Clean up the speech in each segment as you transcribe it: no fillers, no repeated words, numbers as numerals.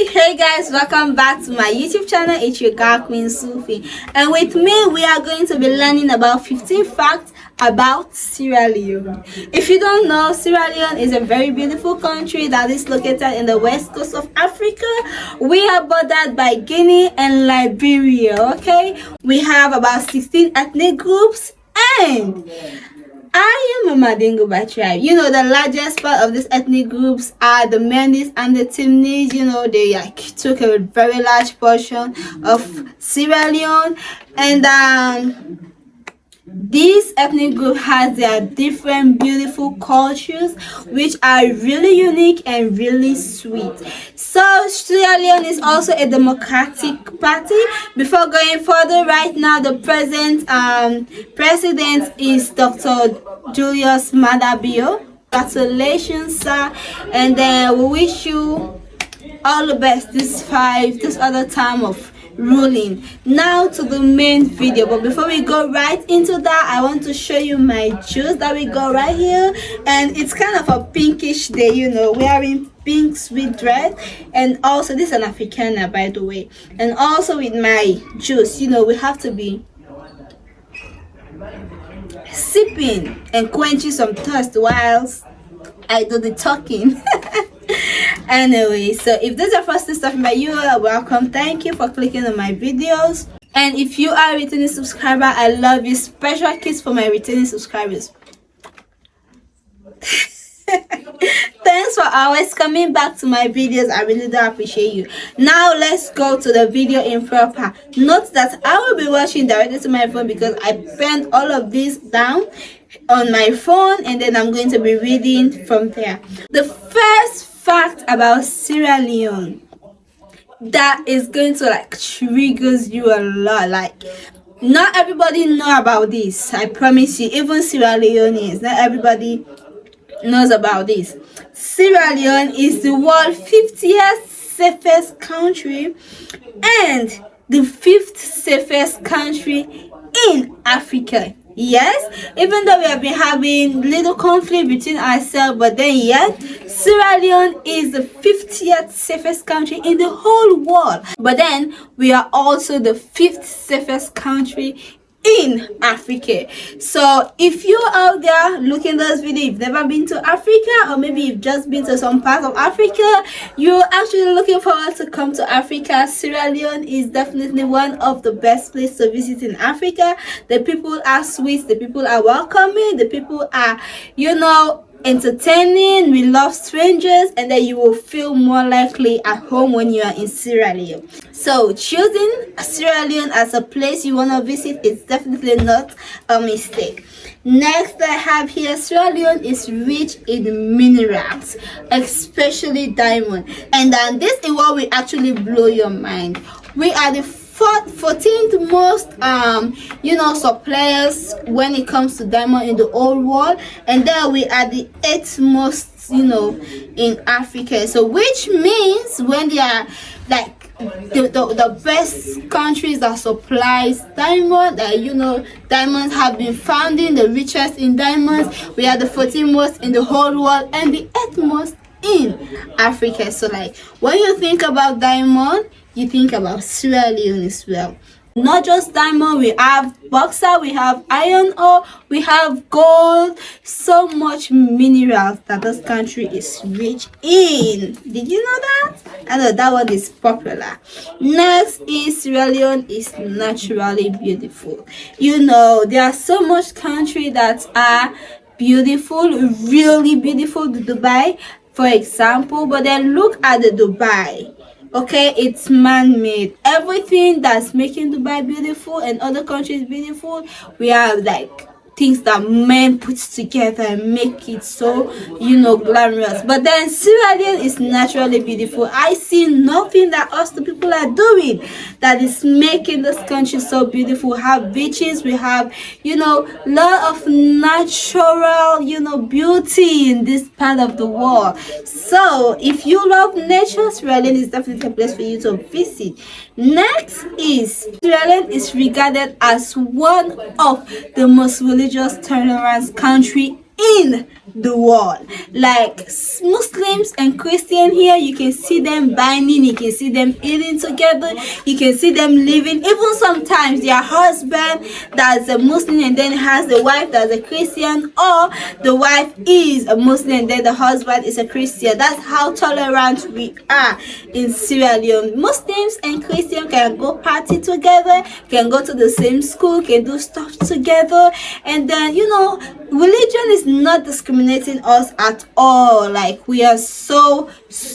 Hey guys, welcome back to my YouTube channel. It's your girl Queen Sufi, and with me we are going to be learning about 15 facts about Sierra Leone. If you don't know, Sierra Leone is a very beautiful country that is located in the west coast of Africa. We are bordered by Guinea and Liberia. Okay, we have about 16 ethnic groups, and I am a Mandingo by tribe. You know, the largest part of these ethnic groups are the Mandis and the Timnis. You know, they took a very large portion of Sierra Leone, and this ethnic group has their different beautiful cultures, which are really unique and really sweet. So Sierra Leone is also a democratic party. Before going further, right now the present president is Dr. Julius Maada Bio. Congratulations, sir, and we wish you all the best this other time of ruling. Now to the main video, but before we go right into that, I want to show you my juice that we got right here, and it's kind of a pinkish day, you know, wearing pink sweet dread. And also this is an Africana, by the way, and also with my juice, you know, we have to be sipping and quenching some thirst whilst I do the talking. Anyway, so if this is your first time by you are welcome. Thank you for clicking on my videos, and if you are a returning subscriber, I love you. Special kiss for my returning subscribers. Thanks for always coming back to my videos. I really do appreciate you. Now let's go to the video in proper. Note that I will be watching directly to my phone because I penned all of this down on my phone, and then I'm going to be reading from there. The first fact about Sierra Leone that is going to triggers you a lot. Not everybody know about this, I promise you. Even Sierra Leoneans, not everybody knows about this. Sierra Leone is the world's 50th safest country and the 5th safest country in Africa. Yes, even though we have been having little conflict between ourselves, but then yet Sierra Leone is the 50th safest country in the whole world. But then we are also the 5th safest country in Africa. So if you out there looking at this video, you've never been to Africa, or maybe you've just been to some part of Africa, you're actually looking forward to come to Africa, Sierra Leone is definitely one of the best places to visit in Africa. The people are sweet, the people are welcoming, the people are, you know, entertaining. We love strangers, and then you will feel more likely at home when you are in Sierra Leone. So choosing Sierra Leone as a place you want to visit is definitely not a mistake. Next I have here, Sierra Leone is rich in minerals, especially diamond, and then this is what will actually blow your mind. We are the 14th most suppliers when it comes to diamond in the whole world, and then we are the 8th most, you know, in Africa. So which means when they are the best countries that supplies diamond, diamonds have been found in the richest in diamonds, we are the 14th most in the whole world and the 8th most in Africa. So when you think about diamond, you think about Sierra Leone as well. Not just diamond, we have bauxite, we have iron ore, we have gold, so much minerals that this country is rich in. Did you know that? I know that one is popular. Next is Sierra Leone is naturally beautiful. You know, there are so much countries that are beautiful, really beautiful. Dubai, for example, but then look at the Dubai. Okay, it's man-made. Everything that's making Dubai beautiful and other countries beautiful, we have things that men put together and make it so, you know, glamorous. But then Sierra Leone is naturally beautiful. I see nothing that us the people are doing that is making this country so beautiful. We have beaches, we have, you know, lot of natural, you know, beauty in this part of the world. So if you love nature, Sierra Leone is definitely a place for you to visit. Next is Sierra Leone is regarded as one of the most religious tolerant country in the world. Like Muslims and Christian here, you can see them binding, you can see them eating together, you can see them living. Even sometimes their husband that's a Muslim and then has a wife that's a Christian, or the wife is a Muslim and then the husband is a Christian. That's how tolerant we are in Sierra Leone. Muslims and Christians can go party together, can go to the same school, can do stuff together, and then religion is not discriminating us at all. Like, we are so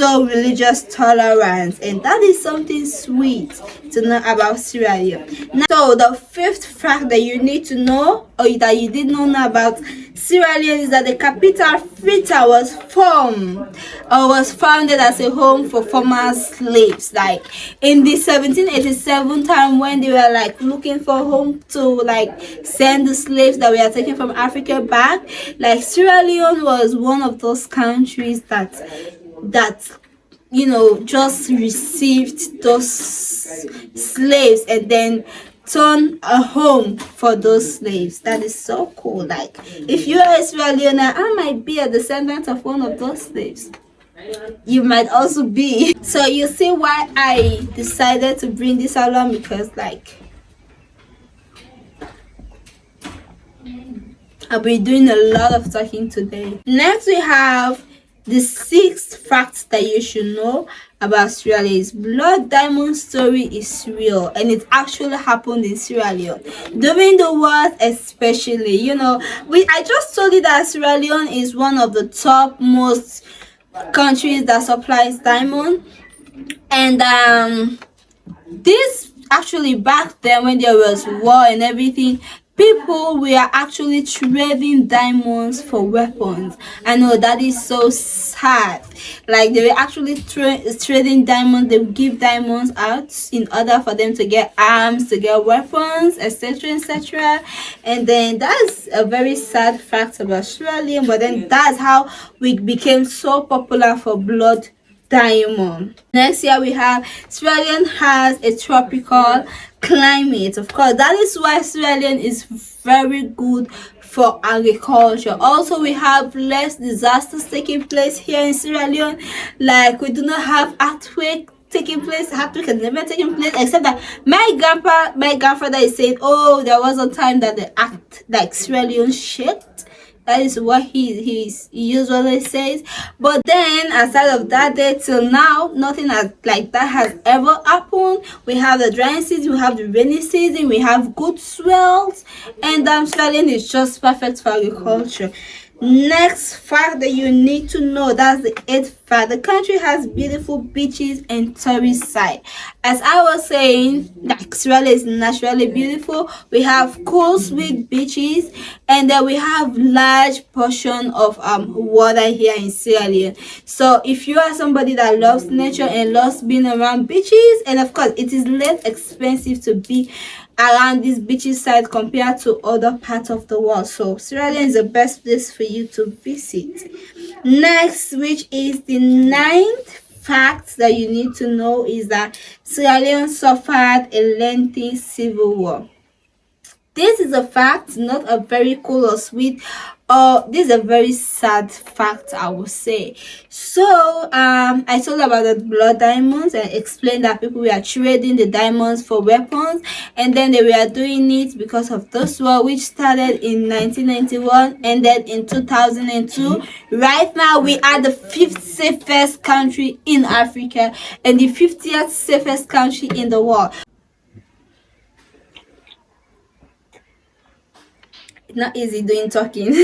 religious tolerant, and that is something sweet to know about Sierra Leone. Now, so the fifth fact that you need to know, or that you did not know about Sierra Leone, is that the capital Freetown was founded as a home for former slaves. Like in the 1787 time, when they were like looking for a home to like send the slaves that we are taking from Africa back, like Sierra Leone was one of those countries that just received those slaves and then turn a home for those slaves. That is so cool. Like, if you are a Sierra Leone, I might be a descendant of one of those slaves. You might also be. So you see why I decided to bring this along, because like I'll be doing a lot of talking today. Next, we have the sixth fact that you should know about Sierra Leone. Is Blood Diamond story is real, and it actually happened in Sierra Leone during the war, especially. I just told you that Sierra Leone is one of the top most countries that supplies diamond, and this actually back then when there was war and everything, people were actually trading diamonds for weapons. I know that is so sad. Like, they were actually trading diamonds. They would give diamonds out in order for them to get arms, to get weapons, etc., etc. And then that's a very sad fact about Sierra Leone. But then that's how we became so popular for blood diamond. Next year we have Sierra Leone has a tropical climate. Of course, that is why Sierra Leone is very good for agriculture. Also, we have less disasters taking place here in Sierra Leone. Like, we do not have earthquake taking place. Earthquake has never taken place, except that my grandfather is saying, oh, there was a time that Sierra Leone shook. That is what he usually says. But then, aside of that day till now, nothing like that has ever happened. We have the drying season, we have the rainy season, we have good swells, and Sierra Leone is just perfect for agriculture. Next fact that you need to know, that's the eighth fact. The country has beautiful beaches and tourist sites. As I was saying, like, Sierra Leone is naturally beautiful. We have cool, sweet beaches, and then we have large portion of water here in Sierra Leone. So if you are somebody that loves nature and loves being around beaches, and of course it is less expensive to be around these beaches side compared to other parts of the world, so Sierra Leone is the best place for you to visit. Next, which is the ninth fact that you need to know, is that Sierra Leone suffered a lengthy civil war. This is a fact, not a very cool or sweet, this is a very sad fact, I would say. So I told about the blood diamonds and explained that people were trading the diamonds for weapons, and then they were doing it because of this war, which started in 1991, ended in 2002. Right now we are the 5th safest country in Africa and the 50th safest country in the world. Not easy doing talking.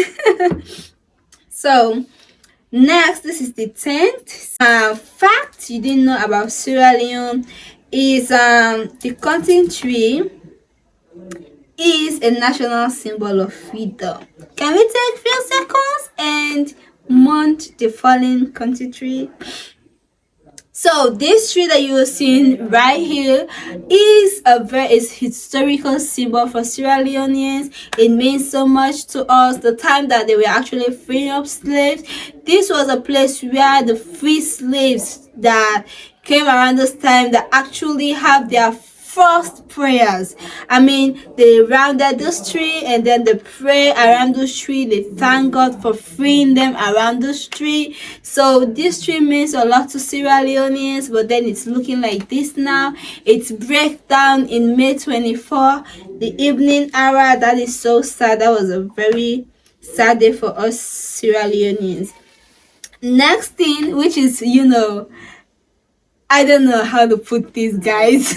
So next, this is the 10th fact you didn't know about Sierra Leone, is the cotton tree is a national symbol of freedom. Can we take a few seconds and mount the fallen cotton tree? So this tree that you are seeing right here is is historical symbol for Sierra Leoneans. It means so much to us. The time that they were actually freeing up slaves, this was a place where the free slaves that came around this time that actually have their first prayers. I mean, they rounded this tree and then they pray around this tree. They thank God for freeing them around this tree. So this tree means a lot to Sierra Leoneans, but then it's looking like this now. It's breakdown in May 24, the evening hour. That is so sad. That was a very sad day for us Sierra Leoneans. Next thing, which is, I don't know how to put this, guys.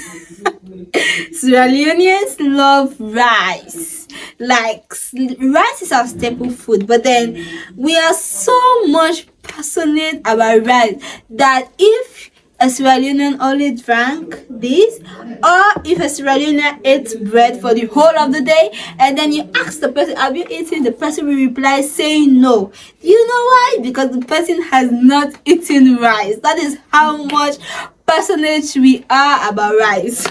Sierra Leoneans love rice. Like, rice is our staple food, but then we are so much passionate about rice that if a Sierra Leonean only drank this, or if a Sierra Leonean ate bread for the whole of the day, and then you ask the person, have you eaten? The person will reply saying no. Do you know why? Because the person has not eaten rice. That is how much passionate we are about rice.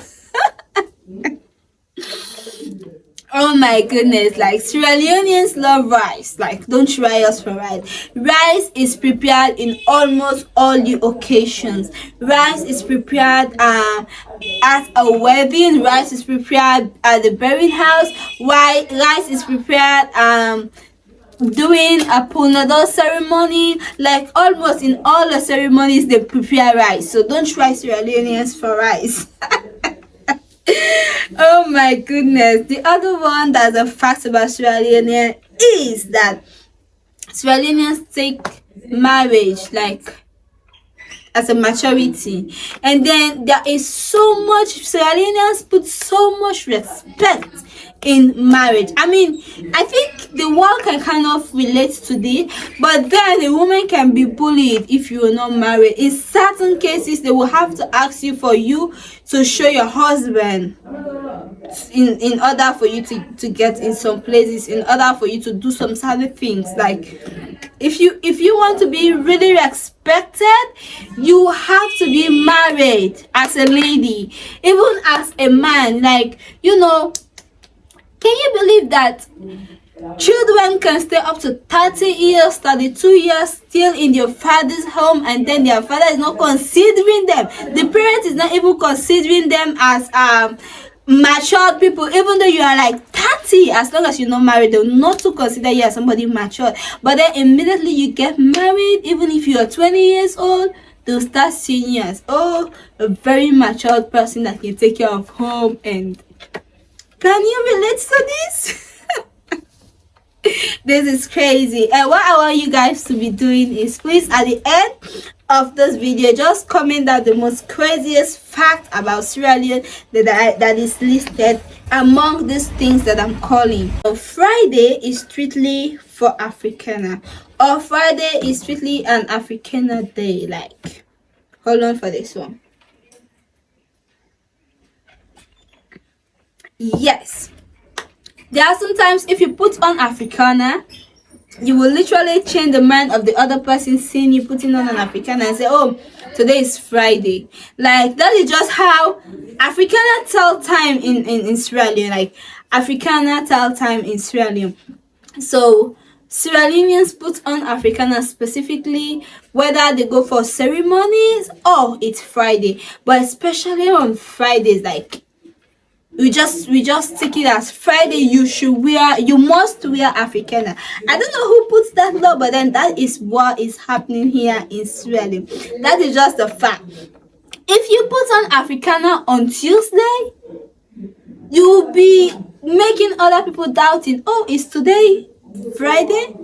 Oh my goodness, like Sierra Leoneans love rice. Like, don't try us for rice. Rice is prepared in almost all the occasions. Rice is prepared at a wedding. Rice is prepared at the burying house. Why? Rice is prepared doing a punado ceremony. Like, almost in all the ceremonies they prepare rice. So don't try Sierra Leoneans for rice. Oh my goodness. The other one that's a fact about Sierra Leone is that Sierra Leoneans take marriage like as a maturity, and then there is so much, Sierra Leoneans put so much respect in marriage. I mean, I think the world can kind of relate to this, but then the woman can be bullied if you are not married. In certain cases, they will have to ask you for you to show your husband in order for you to get in some places, in order for you to do some certain things. Like, if you want to be really respected, you have to be married as a lady. Even as a man, like, can you believe that children can stay up to 30 years, 32 years still in their father's home, and then their father is not considering them? The parent is not even considering them as matured people, even though you are like 30. As long as you're not married, they'll not to consider you as somebody matured. But then immediately you get married, even if you are 20 years old, they'll start seeing you as, oh, a very matured person that can take care of home. And can you relate to this? This is crazy. And what I want you guys to be doing is, please, at the end of this video, just comment out the most craziest fact about Sierra Leone that is listed among these things that I'm calling. So Friday is strictly for Africana, or Friday is strictly an Africana day. Like, hold on for this one. Yes, there are sometimes if you put on Africana, you will literally change the mind of the other person seeing you putting on an Africana and say, oh, today is Friday. Like, that is just how Africana tell time in Sierra Leone. Like, Africana tell time in Sierra Leone. So Sierra Leoneans put on Africana specifically, whether they go for ceremonies or it's Friday. But especially on Fridays, like, we just take it as Friday. You must wear Africana. I don't know who puts that law, but then that is what is happening here in Sierra Leone. That is just a fact. If you put on Africana on Tuesday, you will be making other people doubting, oh, is today Friday?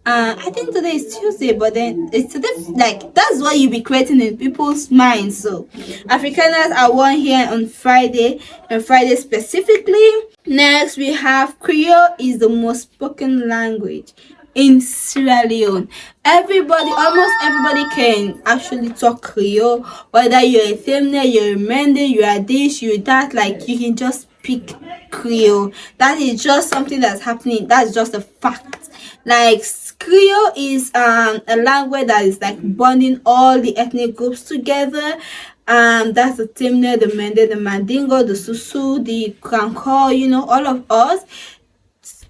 I think today is Tuesday, but then it's today. Like, that's what you'll be creating in people's minds. So Africanas are worn here on Friday, and Friday specifically. Next, we have Krio is the most spoken language in Sierra Leone. Almost everybody can actually talk Krio, whether you're a Themne, you're a Mende, you are this, you're that. Like, you can just speak Krio. That is just something that's happening. That's just a fact. Like, Krio is a language that is like bonding all the ethnic groups together. That's the Themne, the Mende, the Mandingo, the Susu, the Kanko, all of us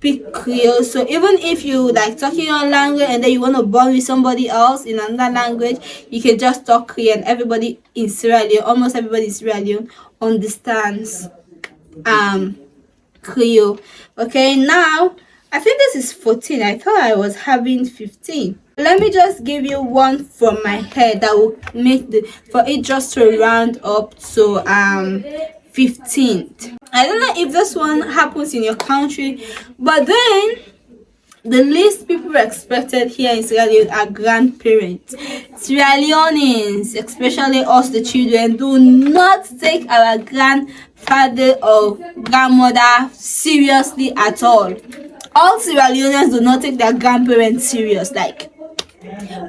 speak Krio. So even if you like talking your language and then you want to bond with somebody else in another language, you can just talk Krio, and everybody in Sierra Leone, almost everybody in Sierra Leone, understands Krio. Okay, now I think this is 14. I thought I was having 15. Let me just give you one from my head that will make the for it just to round up to 15th. I don't know if this one happens in your country, but then the least people expected here in Sierra Leone are grandparents. Sierra Leoneans, especially us the children, do not take our grandfather or grandmother seriously at all. All Sierra Leoneans do not take their grandparents serious. Like,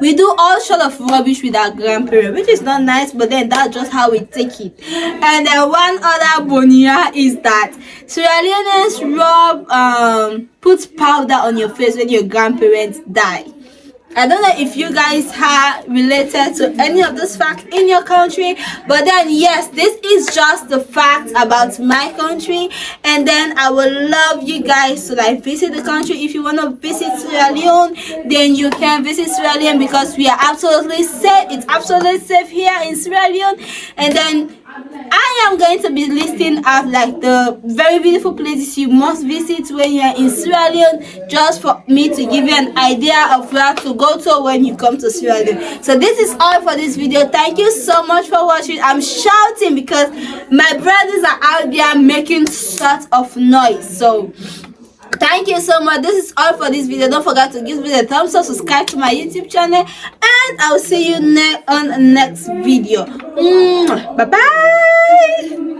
we do all sort of rubbish with our grandparents, which is not nice, but then that's just how we take it. And then one other bonia is that Sierra Leoneans put powder on your face when your grandparents die. I don't know if you guys are related to any of this fact in your country, but then yes, this is just the fact about my country. And then I would love you guys to like visit the country. If you want to visit Sierra Leone, then you can visit Sierra Leone, because we are absolutely safe. It's absolutely safe here in Sierra Leone. And then I am going to be listing out like the very beautiful places you must visit when you are in Sierra Leone, just for me to give you an idea of where to go to when you come to Sierra Leone. So this is all for this video. Thank you so much for watching. I'm shouting because my brothers are out there making sort of noise. So thank you so much. This is all for this video. Don't forget to give me a thumbs up, subscribe to my YouTube channel, and I'll see you on the next video. Bye bye.